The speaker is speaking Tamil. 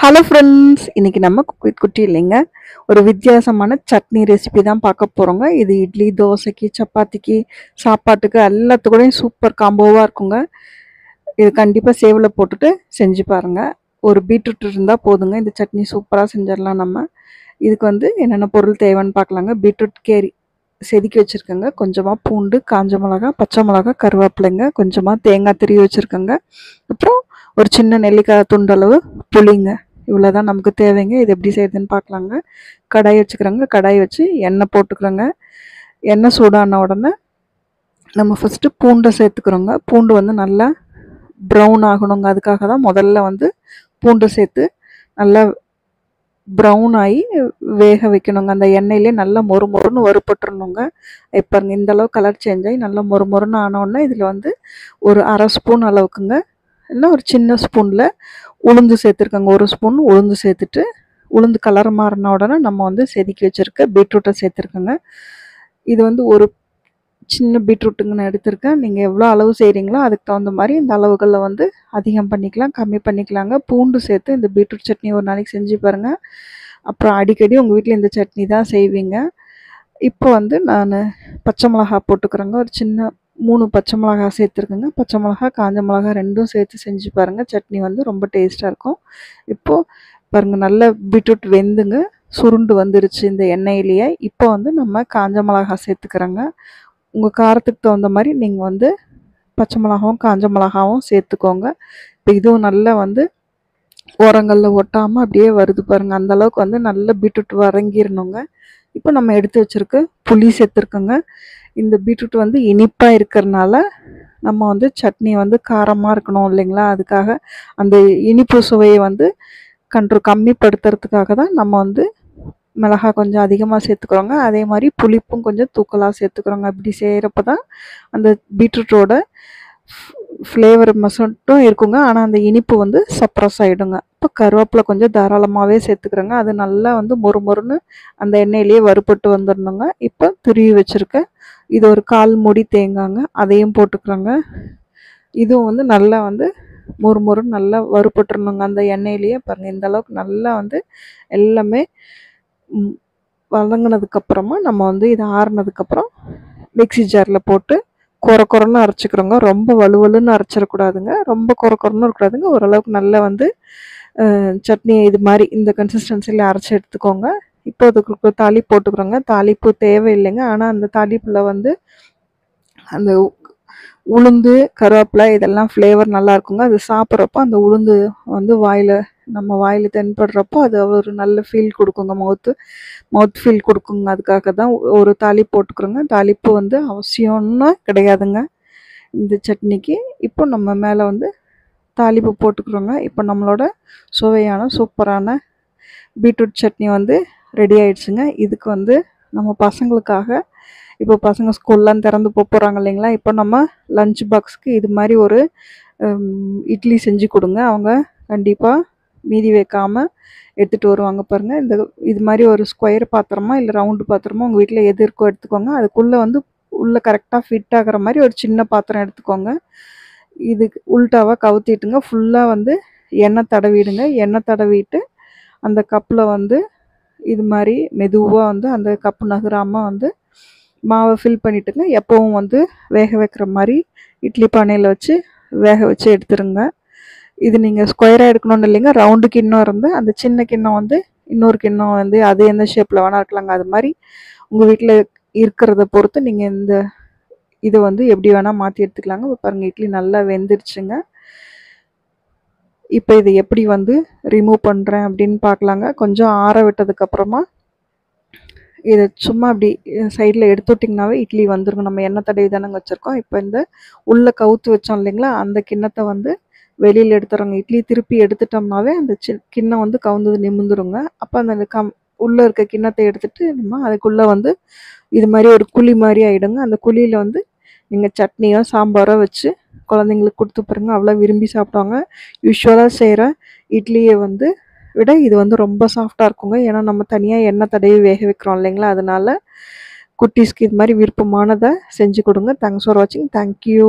ஹலோ ஃப்ரெண்ட்ஸ், இன்னைக்கு நம்ம குட்டி இல்லைங்க, ஒரு வித்தியாசமான சட்னி ரெசிபி தான் பார்க்க போகிறோங்க. இது இட்லி, தோசைக்கு, சப்பாத்திக்கு, சாப்பாட்டுக்கு எல்லாத்துக்கூடயும் சூப்பர் காம்போவாக இருக்குங்க. இது கண்டிப்பாக சேவில் போட்டுட்டு செஞ்சு பாருங்கள். ஒரு பீட்ரூட் இருந்தால் போதுங்க, இந்த சட்னி சூப்பராக செஞ்சிடலாம் நம்ம. இதுக்கு என்னென்ன பொருள் தேவைன்னு பார்க்கலாங்க. பீட்ரூட் கேரி செதுக்கி வச்சுருக்கேங்க, கொஞ்சமாக பூண்டு, காஞ்ச மிளகா, பச்சை மிளகா, கருவேப்பிலைங்க, கொஞ்சமாக தேங்காய் திருவி வச்சுருக்கேங்க, அப்புறம் ஒரு சின்ன நெல்லிக்காய் துண்டளவு புளிங்க. இவ்வளோ தான் நமக்கு தேவைங்க. இது எப்படி செய்யுதுன்னு பார்க்கலாங்க. கடாய் வச்சுக்கிறோங்க. கடாய் வச்சு எண்ணெய் போட்டுக்கிறோங்க. எண்ணெய் சூடான உடனே நம்ம ஃபஸ்ட்டு பூண்டை சேர்த்துக்கிறோங்க. பூண்டு நல்லா ப்ரௌன் ஆகணுங்க. அதுக்காக தான் முதல்ல பூண்டை சேர்த்து நல்லா ப்ரௌன் ஆகி வேக வைக்கணுங்க. அந்த எண்ணெயிலே நல்லா மொறு மொறுன்னு வறுப்பட்டுருணுங்க. இப்போ இந்தளவு கலர் சேஞ்ச் ஆகி நல்லா மொறு மொறுன்னு ஆனோடனே இதில் ஒரு அரை ஸ்பூன் அளவுக்குங்க, இல்லை ஒரு சின்ன ஸ்பூனில் உளுந்து சேர்த்துருக்கோங்க. ஒரு ஸ்பூன் உளுந்து சேர்த்துட்டு, உளுந்து கலர் மாறின உடனே நம்ம செதுக்கி வச்சுருக்க பீட்ரூட்டை சேர்த்துருக்கோங்க. இது ஒரு சின்ன பீட்ரூட்டுங்க நான் எடுத்திருக்கேன். நீங்கள் எவ்வளோ அளவு செய்கிறீங்களோ அதுக்கு தகுந்த மாதிரி இந்த அளவுகளில் அதிகம் பண்ணிக்கலாம், கம்மி பண்ணிக்கலாங்க. பூண்டு சேர்த்து இந்த பீட்ரூட் சட்னி ஒரு நாளைக்கு செஞ்சு பாருங்கள். அப்புறம் அடிக்கடி உங்கள் வீட்டில் இந்த சட்னி தான் செய்வீங்க. இப்போ நான் பச்சை மிளகா போட்டுக்கிறேங்க. ஒரு சின்ன 3 பச்சை மிளகா சேர்த்துருக்குங்க. பச்சை மிளகா, காஞ்ச மிளகா ரெண்டும் சேர்த்து செஞ்சு பாருங்கள். சட்னி ரொம்ப டேஸ்ட்டாக இருக்கும். இப்போது பாருங்கள், நல்ல பீட்ரூட் வெந்துங்க சுருண்டு வந்துருச்சு இந்த எண்ணெயிலேயே. இப்போ நம்ம காஞ்ச மிளகா சேர்த்துக்கிறோங்க. உங்கள் காரத்துக்கு தகுந்த மாதிரி நீங்கள் பச்சை மிளகாவும் காஞ்ச மிளகாவும் சேர்த்துக்கோங்க. இப்போ இதுவும் நல்லா ஓரங்களில் ஒட்டாமல் அப்படியே வருது பாருங்கள். அந்தளவுக்கு நல்ல பீட்ரூட் வதங்கிடணுங்க. இப்போ நம்ம எடுத்து வச்சுருக்க புளி சேர்த்துருக்கோங்க. இந்த பீட்ரூட் இனிப்பாக இருக்கிறனால நம்ம சட்னி காரமாக இருக்கணும் இல்லைங்களா, அதுக்காக அந்த இனிப்பு சுவையை கம்மிப்படுத்துறதுக்காக தான் நம்ம மிளகாய் கொஞ்சம் அதிகமாக சேர்த்துக்கிறோங்க. அதே மாதிரி புளிப்பும் கொஞ்சம் தூக்கலாக சேர்த்துக்கிறோங்க. அப்படி செய்கிறப்ப தான் அந்த பீட்ரூட்டோட ஃப்ளேவர் மட்டும் இருக்குங்க, ஆனால் அந்த இனிப்பு சப்ரஸ் ஆகிடுங்க. இப்போ கருவேப்பிலை கொஞ்சம் தாராளமாகவே சேர்த்துக்கிறோங்க. அது நல்லா மொறு மொறுன்னு அந்த எண்ணெயிலேயே வறுபட்டு வந்துடணுங்க. இப்போ துருவி வச்சுருக்க இது ஒரு 1/4 மூடி தேங்காய்ங்க, அதையும் போட்டுக்கிறோங்க. இதுவும் நல்லா மொறு மொறுன்னு நல்லா வறுபட்டுருணுங்க அந்த எண்ணெயிலேயே. பாருங்கள், இந்த அளவுக்கு நல்லா எல்லாமே வதங்கினதுக்கப்புறமா நம்ம இதை ஆறுனதுக்கப்புறம் மிக்சி ஜாரில் போட்டு கொரன்னு அரைச்சிக்கிறோங்க. ரொம்ப வலுவலுன்னு அரைச்சிடக்கூடாதுங்க, ரொம்ப கொரன்னு இருக்கக்கூடாதுங்க. ஓரளவுக்கு நல்லா சட்னி இது மாதிரி இந்த கன்சிஸ்டன்சியில் அரைச்சி எடுத்துக்கோங்க. இப்போ அதுக்கு தாளிப்பு போட்டுக்கிறோங்க. தாளிப்பு தேவையில்லைங்க, ஆனால் அந்த தாளிப்பில் அந்த உளுந்து, கருவேப்பிலை இதெல்லாம் ஃப்ளேவர் நல்லா இருக்குங்க. அது சாப்பிட்றப்போ அந்த உளுந்து நம்ம வாயில் தென்படுறப்போ அது ஒரு நல்ல ஃபீல் கொடுக்குங்க, மவுத் ஃபீல் கொடுக்குங்க. அதுக்காக தான் ஒரு தாளிப்பு போட்டுக்கிறோங்க. தாளிப்பு அவசியம்னு கிடையாதுங்க இந்த சட்னிக்கு. இப்போ நம்ம மேலே தாளிப்பு போட்டுக்கிறோங்க. இப்போ நம்மளோட சுவையான சூப்பரான பீட்ரூட் சட்னி ரெடி ஆயிடுச்சுங்க. இதுக்கு நம்ம பசங்களுக்காக, இப்போ பசங்க ஸ்கூல்லாம் திறந்து போகிறாங்க இல்லைங்களா, இப்போ நம்ம லஞ்ச் பாக்ஸுக்கு இது மாதிரி ஒரு இட்லி செஞ்சு கொடுங்க. அவங்க கண்டிப்பாக மீதி வைக்காமல் எடுத்துகிட்டு வருவாங்க. பாருங்கள், இது மாதிரி ஒரு ஸ்கொயர் பாத்திரமா இல்லை ரவுண்டு பாத்திரமா உங்கள் வீட்டில் எது இருக்கோ எடுத்துக்கோங்க. அதுக்குள்ளே உள்ளே கரெக்டாக ஃபிட் ஆகிற மாதிரி ஒரு சின்ன பாத்திரம் எடுத்துக்கோங்க. இதுக்கு உள்டாவாக கவுத்திட்டுங்க, ஃபுல்லாக எண்ணெய் தடவிடுங்க. எண்ணெய் தடவிட்டு அந்த கப்பில் இது மாதிரி மெதுவாக அந்த கப்பு நகராமல் மாவை ஃபில் பண்ணிவிட்டுங்க. எப்போவும் வேக வைக்கிற மாதிரி இட்லி பானையில் வச்சு வேக வச்சு எடுத்துருங்க. இது நீங்கள் ஸ்கொயராக எடுக்கணும்னு இல்லைங்க, ரவுண்டு கிண்ணம் இருந்து அந்த சின்ன கிண்ணம் இன்னொரு கிண்ணம் அது எந்த ஷேப்பில் வேணால் இருக்கலாங்க. அது மாதிரி உங்கள் வீட்டில் இருக்கிறத பொறுத்து நீங்கள் இந்த இதை எப்படி வேணால் மாற்றி எடுத்துக்கலாங்க. பாருங்கள், இட்லி நல்லா வெந்துருச்சுங்க. இப்போ இதை எப்படி ரிமூவ் பண்ணுறேன் அப்படின்னு பார்க்கலாங்க. கொஞ்சம் ஆற விட்டதுக்கப்புறமா இதை சும்மா அப்படி சைடில் எடுத்து விட்டிங்கனாவே இட்லி வந்துருங்க. நம்ம எண்ணெய் தடவி தானங்க வச்சுருக்கோம். இப்போ இந்த உள்ளே கவுத்து வச்சோம் இல்லைங்களா, அந்த கிண்ணத்தை வெளியில் எடுத்துறோங்க. இட்லி திருப்பி எடுத்துட்டோம்னாவே அந்த கிண்ணம் கவுந்தது நிமிந்துருங்க. அப்போ அந்த உள்ளே இருக்க கிண்ணத்தை எடுத்துகிட்டு நம்ம அதுக்குள்ளே இது மாதிரி ஒரு குழி மாதிரி ஆகிடுங்க. அந்த குழியில் நீங்கள் சட்னியோ சாம்பாரோ வச்சு குழந்தைங்களுக்கு கொடுத்து பாருங்க, அவ்வளோ விரும்பி சாப்பிடுவாங்க. யூஸ்வலாக செய்கிற இட்லியை விட இது ரொம்ப சாஃப்டாக இருக்குங்க. ஏன்னா நம்ம தனியாக எண்ணெய் தடவி வேக வைக்கிறோம் இல்லைங்களா, அதனால குட்டீஸ்க்கு இது மாதிரி விருப்பமானதை செஞ்சு கொடுங்க. தேங்க்ஸ் ஃபார் வாட்சிங். தேங்க்யூ.